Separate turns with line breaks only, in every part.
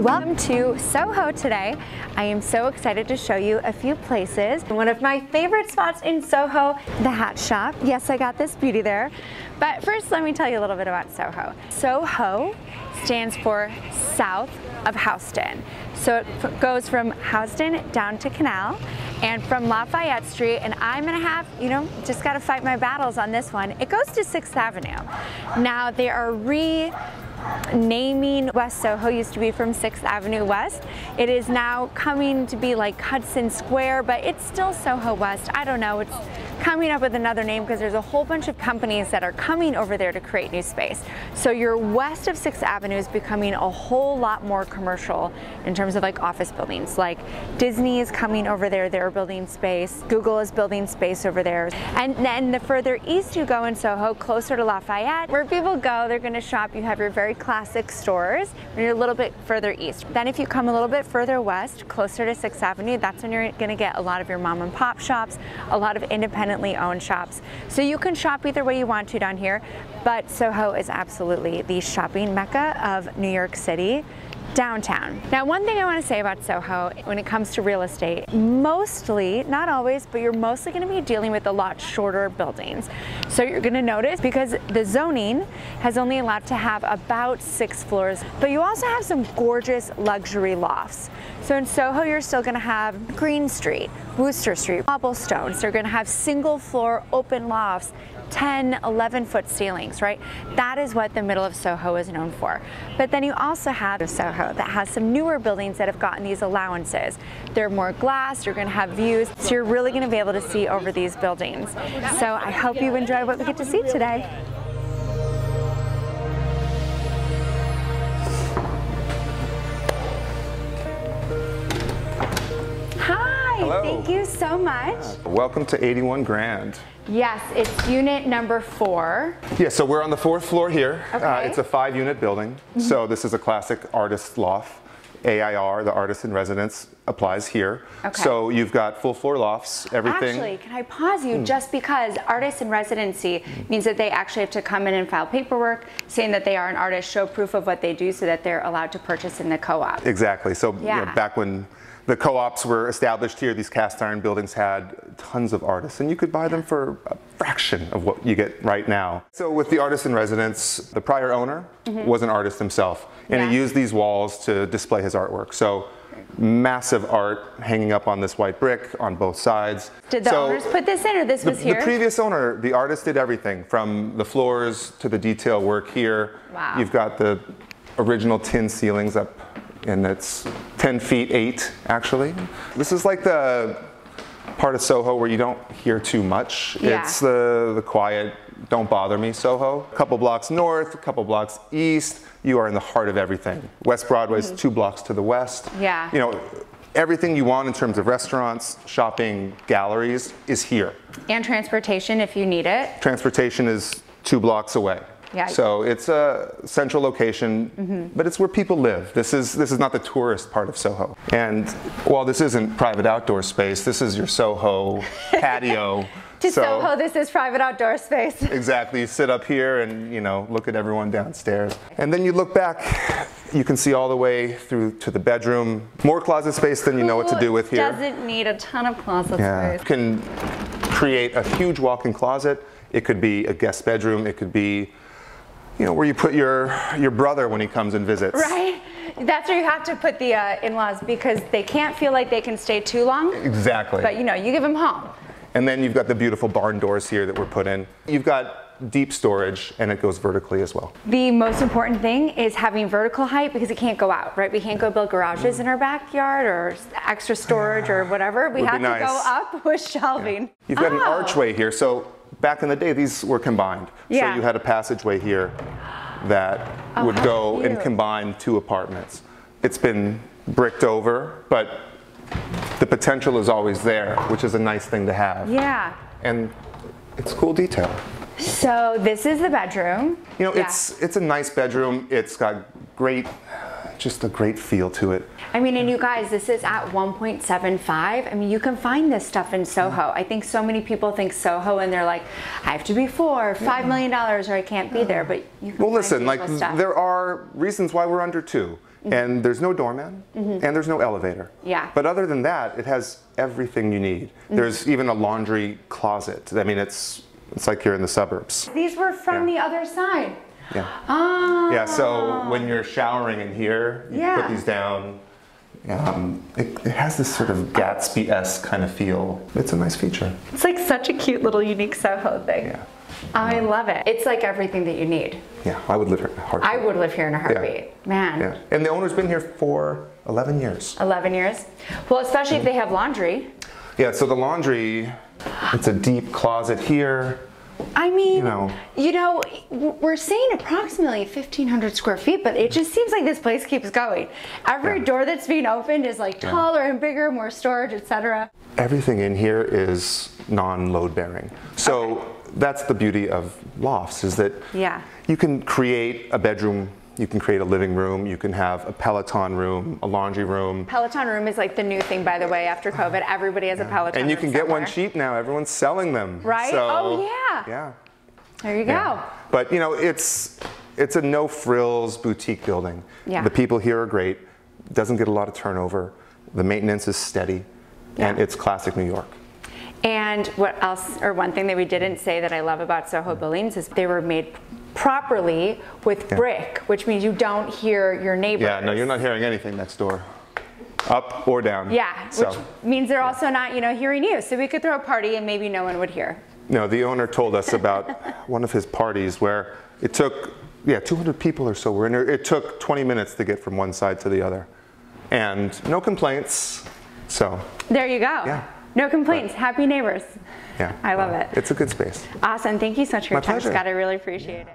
Welcome to Soho today. I am so excited to show you a few places. One of my favorite spots in Soho, the hat shop. Yes, I got this beauty there. But first, let me tell you a little bit about Soho. Soho stands for South of Houston. So it goes from Houston down to Canal and from Lafayette Street, and I'm gonna have, just gotta fight my battles on this one. It goes to 6th Avenue. Now they are renaming West Soho, used to be from 6th Avenue West. It is now coming to be like Hudson Square, but it's still Soho West. I don't know, it's coming up with another name because there's a whole bunch of companies that are coming over there to create new space. So you're west of 6th Avenue is becoming a whole lot more commercial in terms of like office buildings. Like Disney is coming over there, they're building space. Google is building space over there. And then the further east you go in Soho, closer to Lafayette, where people go, they're gonna shop. You have your very classic stores when you're a little bit further east. Then if you come a little bit further west, closer to 6th Avenue, that's when you're gonna get a lot of your mom and pop shops, a lot of independently owned shops. So you can shop either way you want to down here, but Soho is absolutely the shopping mecca of New York City. Downtown. Now, one thing I want to say about Soho when it comes to real estate, mostly, not always, but you're mostly going to be dealing with a lot shorter buildings. So you're going to notice because the zoning has only allowed to have about 6 floors, but you also have some gorgeous luxury lofts. So in Soho, you're still going to have Green Street, Wooster Street, cobblestone. So you're going to have single floor open lofts, 10, 11-foot ceilings, right? That is what the middle of Soho is known for. But then you also have Soho that has some newer buildings that have gotten these allowances. They're more glass, you're gonna have views, so you're really gonna be able to see over these buildings. So I hope you enjoy what we get to see today. Hi,
hello.
Thank you so much.
Welcome to 81 Grand.
Yes, it's unit number 4.
Yeah, so we're on the 4th floor here.
Okay.
It's a 5-unit building. So this is a classic artist loft. AIR, the artist in residence, applies here.
Okay.
So you've got full floor lofts, everything.
Actually, can I pause you just because artist in residency means that they actually have to come in and file paperwork saying that they are an artist, show proof of what they do so that they're allowed to purchase in the co-op.
Exactly. So back when the co-ops were established here, these cast iron buildings had tons of artists, and you could buy them for a fraction of what you get right now. So with the artist in residence, the prior owner was an artist himself, and he used these walls to display his artwork. So massive art hanging up on this white brick on both sides.
Did the owners put this in, or this was here?
The previous owner, the artist, did everything from the floors to the detail work here.
Wow.
You've got the original tin ceilings up, and it's 10 feet 8 actually. This is like the part of Soho where you don't hear too much.
Yeah.
It's the quiet, don't bother me Soho. A couple blocks north, a couple blocks east, you are in the heart of everything. West Broadway is 2 blocks to the west.
Yeah.
Everything you want in terms of restaurants, shopping, galleries is here. And
transportation if you need it.
Transportation is 2 blocks away.
Yeah.
So it's a central location, but it's where people live. This is not the tourist part of Soho. And while this isn't private outdoor space, this is your Soho patio.
Soho, this is private outdoor space.
Exactly. You sit up here and look at everyone downstairs. And then you look back, you can see all the way through to the bedroom. More closet space than you know what to do with here.
Doesn't need a ton of closet space.
You can create a huge walk-in closet. It could be a guest bedroom. It could be where you put your brother when he comes and visits.
Right? That's where you have to put the in-laws because they can't feel like they can stay too long.
Exactly.
But you give them home.
And then you've got the beautiful barn doors here that were put in. You've got deep storage, and it goes vertically as well.
The most important thing is having vertical height because it can't go out, right? We can't go build garages in our backyard or extra storage or whatever. We have to go up with shelving.
Yeah. You've got an archway here. So back in the day, these were combined.
Yeah.
So you had a passageway here that would go and combine 2 apartments. It's been bricked over, but the potential is always there, which is a nice thing to have.
Yeah.
And it's cool detail.
So this is the bedroom.
It's a nice bedroom. It's got just a great feel to it.
I mean, and you guys, this is at 1.75. I mean, you can find this stuff in Soho. I think so many people think Soho and they're like, I have to be $4 or $5 million or I can't be there, but you can
listen, there are reasons why we're under 2. and there's no doorman, and there's no elevator.
Yeah.
But other than that, it has everything you need. There's even a laundry closet. I mean, it's like you're in the suburbs.
These were from the other side.
Yeah.
Oh.
Yeah, so when you're showering in here, you put these down. It has this sort of Gatsby-esque kind of feel. It's a nice feature.
It's like such a cute little unique Soho thing.
Yeah.
I love it. It's like everything that you need.
Yeah, I would live here in a heartbeat.
I would live here in a heartbeat. Man.
Yeah. And the owner's been here for 11 years.
11 years? Well, especially if they have laundry.
Yeah, so the laundry, it's a deep closet here.
I mean, you know, we're saying approximately 1,500 square feet, but it just seems like this place keeps going. Every door that's being opened is like taller and bigger, more storage, etc.
Everything in here is non-load bearing. So that's the beauty of lofts, is that you can create a bedroom, you can create a living room, you can have a Peloton room, a laundry room.
Peloton room is like the new thing, by the way, after COVID. Everybody has a Peloton
And you
room
can get one cheap now. Everyone's selling them.
Right?
So,
oh, yeah.
Yeah.
There you go.
But, you know, it's a no-frills boutique building.
Yeah.
The people here are great. Doesn't get a lot of turnover. The maintenance is steady. And it's classic New York.
And what else, or one thing that we didn't say that I love about Soho buildings is they were made properly with brick, which means you don't hear your neighbors.
Yeah, no, you're not hearing anything next door, up or down.
Yeah, which means they're also not, you know, hearing you. So we could throw a party and maybe no one would hear.
No, the owner told us about one of his parties where it took, 200 people or so were in there. It took 20 minutes to get from one side to the other. And no complaints, so.
There you go.
Yeah.
No complaints, happy neighbors.
Yeah.
I love it.
It's a good space.
Awesome, thank you so much for your time,
pleasure.
Scott. I really appreciate it.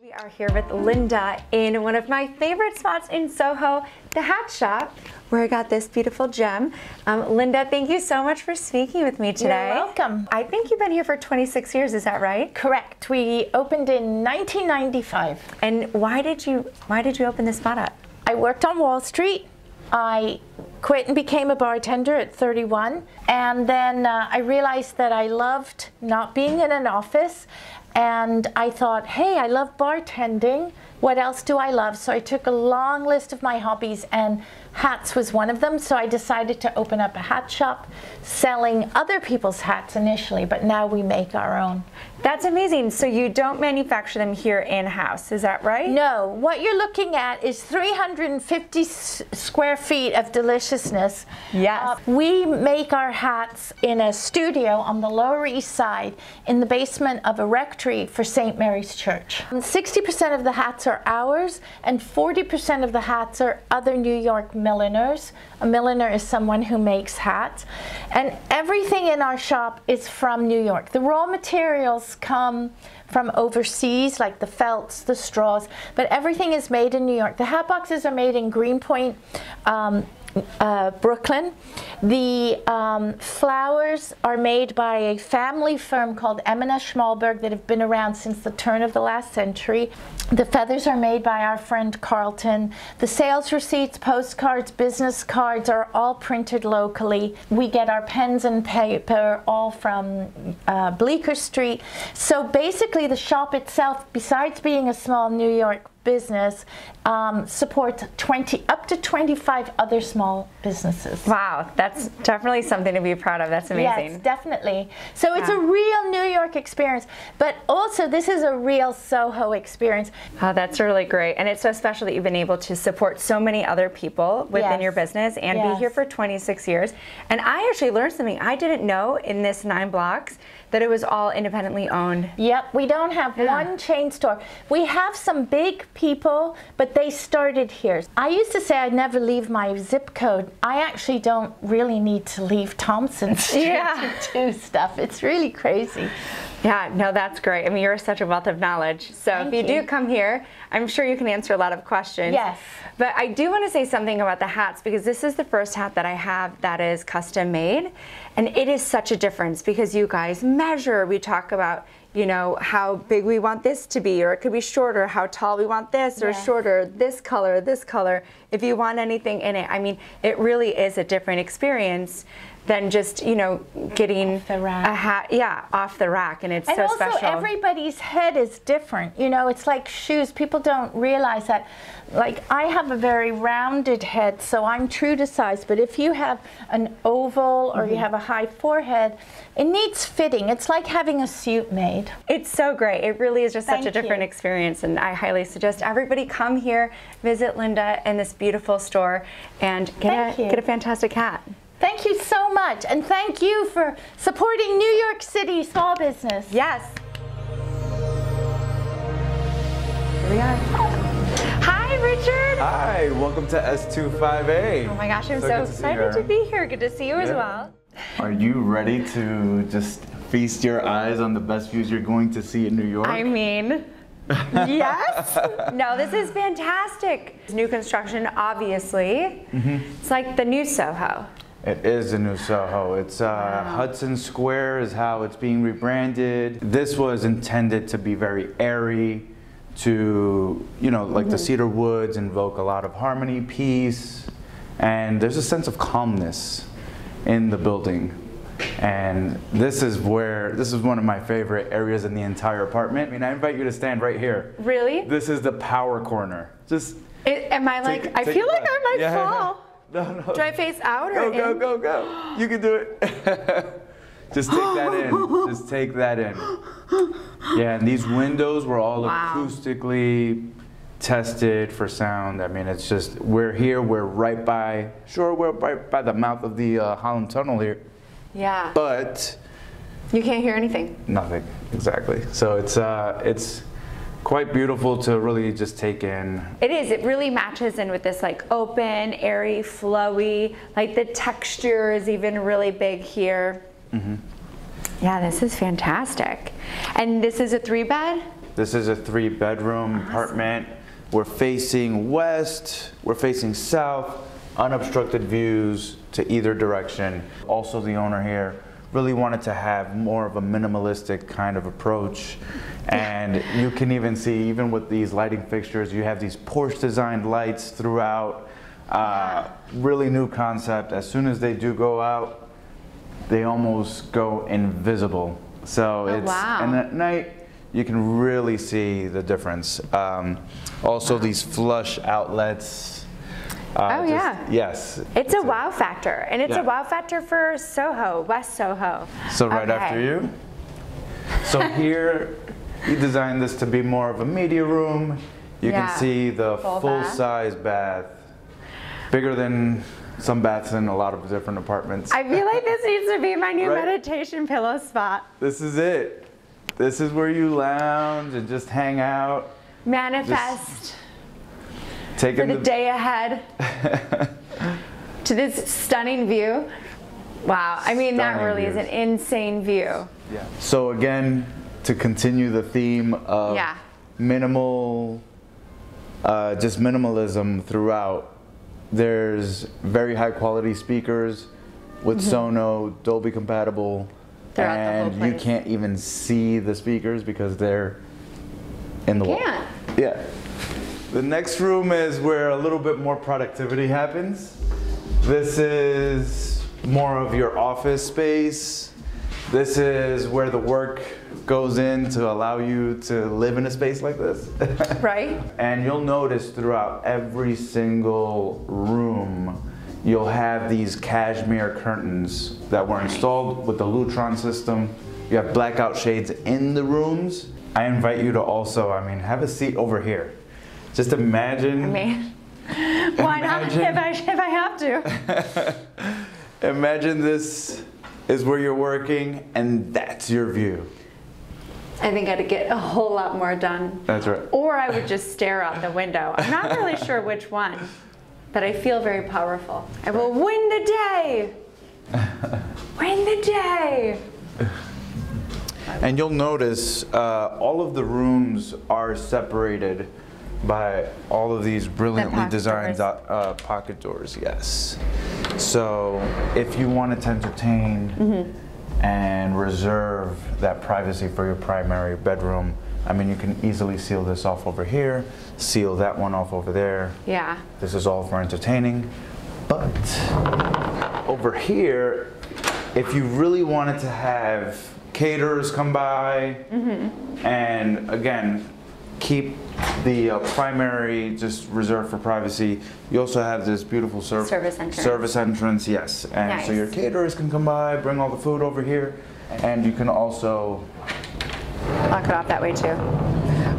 We are here with Linda in one of my favorite spots in Soho, the hat shop, where I got this beautiful gem. Linda, thank you so much for speaking with me today.
You're welcome.
I think you've been here for 26 years, is that right?
Correct. We opened in 1995.
And why did you open this spot up?
I worked on Wall Street. I quit and became a bartender at 31. And then I realized that I loved not being in an office. And I thought, hey, I love bartending. What else do I love? So I took a long list of my hobbies, and hats was one of them. So I decided to open up a hat shop selling other people's hats initially, but now we make our own.
That's amazing. So you don't manufacture them here in-house, is that right?
No. What you're looking at is 350 square feet of deliciousness.
Yes.
We make our hats in a studio on the Lower East Side in the basement of a rectory for St. Mary's Church. 60% of the hats are ours, and 40% of the hats are other New York milliners. A milliner is someone who makes hats. And everything in our shop is from New York. The raw materials come from overseas, like the felts, the straws, but everything is made in New York. The hat boxes are made in Greenpoint, Brooklyn. The flowers are made by a family firm called Emina Schmalberg that have been around since the turn of the last century. The feathers are made by our friend Carlton. The sales receipts, postcards, business cards are all printed locally. We get our pens and paper all from Bleecker Street. So basically the shop itself, besides being a small New York business, supports up to 25 other small businesses.
Wow, that's definitely something to be proud of. That's amazing.
Yes, definitely. So it's a real New York experience, but also this is a real Soho experience.
Oh, that's really great. And it's so special that you've been able to support so many other people within your business and be here for 26 years. And I actually learned something I didn't know in this 9 blocks, that it was all independently owned.
Yep, we don't have one chain store. We have some big people, but they started here. I used to say I'd never leave my zip code. I actually don't really need to leave Thompson Street to do stuff. It's really crazy.
Yeah, no, that's great. I mean, you're such a wealth of knowledge. So if you do come here, I'm sure you can answer a lot of questions.
Yes.
But I do want to say something about the hats, because this is the first hat that I have that is custom made. And it is such a difference because you guys measure. We talk about, you know, how big we want this to be, or it could be shorter, how tall we want this, or shorter, this color, if you want anything in it. I mean, it really is a different experience than just, you know, getting
the rack.
a hat, off the rack, and it's
and
so
also,
special.
everybody's head is different. You know, it's like shoes. People don't realize that. Like, I have a very rounded head, so I'm true to size. But if you have an oval or you have a high forehead, it needs fitting. It's like having a suit made.
It's so great. It really is just such a different experience, and I highly suggest everybody come here, visit Linda in this beautiful store, and get a fantastic hat.
Thank you so much, and thank you for supporting New York City small business.
Yes. Here we are. Hi, Richard.
Hi, welcome to S25A.
Oh my gosh, I'm so excited to be here. Good to see you as well.
Are you ready to just feast your eyes on the best views you're going to see in New York?
I mean, yes. No, this is fantastic. It's new construction, obviously. It's like the new Soho.
It is a new Soho. It's Hudson Square is how it's being rebranded. This was intended to be very airy, to, you know, like the cedar woods invoke a lot of harmony, peace, and there's a sense of calmness in the building. And this is one of my favorite areas in the entire apartment. I mean, I invite you to stand right here.
Really?
This is the power corner. Just
am I like, I feel like I might fall.
No.
Do I face out or in?
Go. You can do it. Just take that in. Just take that in. Yeah, and these windows were all acoustically tested for sound. I mean, it's just, we're here, we're right by the mouth of the Holland Tunnel here.
Yeah.
But
you can't hear anything.
Nothing, exactly. So it's quite beautiful to really just take in.
It is. It really matches in with this like open, airy, flowy, like the texture is even really big here. Yeah, this is fantastic. And this is a 3-bed?
This is a 3-bedroom apartment. We're facing west, we're facing south, unobstructed views to either direction. Also, the owner here really wanted to have more of a minimalistic kind of approach. And you can even see, even with these lighting fixtures, you have these Porsche designed lights throughout. Really new concept. As soon as they do go out, they almost go invisible. So and at night, you can really see the difference. Also, these flush outlets. Yes.
It's a wow factor, and it's a wow factor for Soho, West Soho.
So right after you. So here, we designed this to be more of a media room. You can see the full-size bath, bigger than some baths in a lot of different apartments.
I feel like this needs to be my new meditation pillow spot.
This is it. This is where you lounge and just hang out.
Manifest for the day ahead to this stunning view. Wow, I mean, that really is an insane view.
Yeah. So again, to continue the theme of minimal, just minimalism throughout, there's very high quality speakers with Sono, Dolby compatible, and you can't even see the speakers because they're in the wall. Yeah. The next room is where a little bit more productivity happens. This is more of your office space. This is where the work goes in to allow you to live in a space like this.
Right.
And you'll notice throughout every single room, you'll have these cashmere curtains that were installed with the Lutron system. You have blackout shades in the rooms. I invite you to also, have a seat over here. Just imagine.
Why not if I have to?
Imagine this is where you're working and that's your view.
I think I'd get a whole lot more done.
That's right.
Or I would just stare out the window. I'm not really sure which one, but I feel very powerful. I will win the day. Win the day.
And you'll notice all of the rooms are separated by all of these brilliantly designed pocket doors, yes. So if you wanted to entertain and reserve that privacy for your primary bedroom, you can easily seal this off over here, seal that one off over there.
Yeah.
This is all for entertaining. But over here, if you really wanted to have caterers come by, and again, keep the primary just reserved for privacy, you also have this beautiful service entrance, yes. And so your caterers can come by, bring all the food over here, and you can also
lock it off that way too.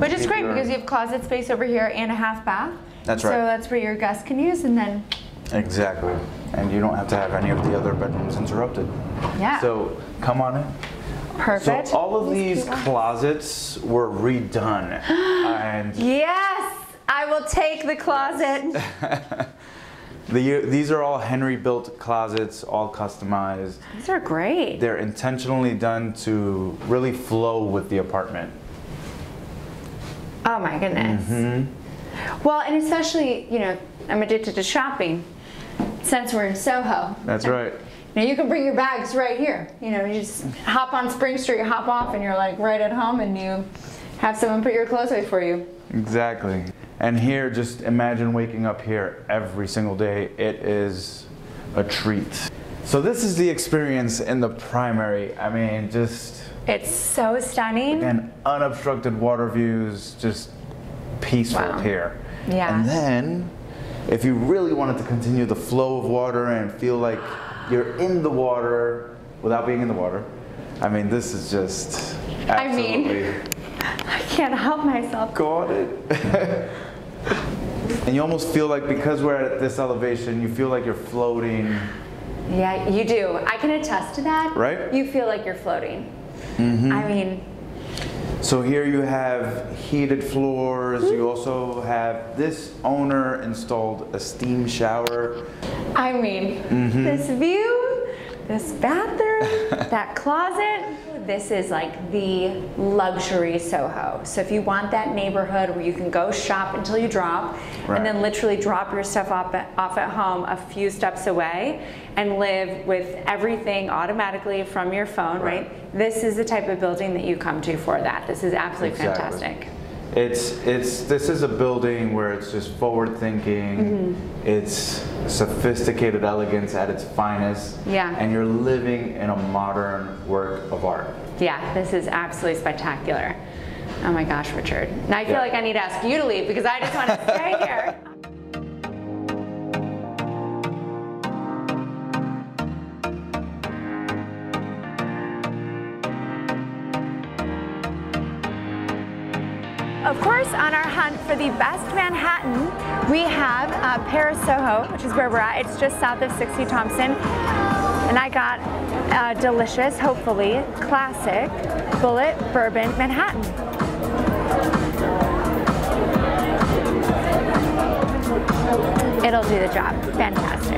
Which is great because you have closet space over here and a half bath.
That's right.
So that's where your guests can use, and then.
Exactly. And you don't have to have any of the other bedrooms interrupted.
Yeah.
So come on in.
Perfect.
So all of these closets were redone. And
yes, I will take the closet.
These are all Henry built closets, all customized.
These are great.
They're intentionally done to really flow with the apartment.
Oh my goodness. Well, and especially, you know, I'm addicted to shopping since we're in Soho.
That's right.
Now you can bring your bags right here. You know, you just hop on Spring Street, hop off, and you're like right at home, and you have someone put your clothes away for you.
Exactly. And here, just imagine waking up here every single day. It is a treat. So this is the experience in the primary. I mean, just...
It's so stunning.
And unobstructed water views, just peaceful here.
Yeah.
And then, if you really wanted to continue the flow of water and feel like you're in the water without being in the water, I mean, this is just absolutely...
I can't help myself.
Got it. And you almost feel like, because we're at this elevation, you feel like you're floating.
Yeah, you do. I can attest to that.
Right?
You feel like you're floating. I mean...
So here you have heated floors. You also have, this owner installed a steam shower.
I mean, this view, this bathroom, that closet, this is like the luxury Soho. So if you want that neighborhood where you can go shop until you drop, and then literally drop your stuff off at home a few steps away and live with everything automatically from your phone, right? This is the type of building that you come to for that. This is absolutely fantastic.
This is a building where it's just forward thinking. It's sophisticated elegance at its finest.
Yeah.
And you're living in a modern work of art.
Yeah, this is absolutely spectacular. Oh my gosh, Richard. Now I feel like I need to ask you to leave because I just want to stay here. Of course, on our hunt for the best Manhattan, we have Pera SoHo, which is where we're at. It's just south of 60 Thompson. And I got a delicious, hopefully, classic bullet bourbon Manhattan. It'll do the job. Fantastic.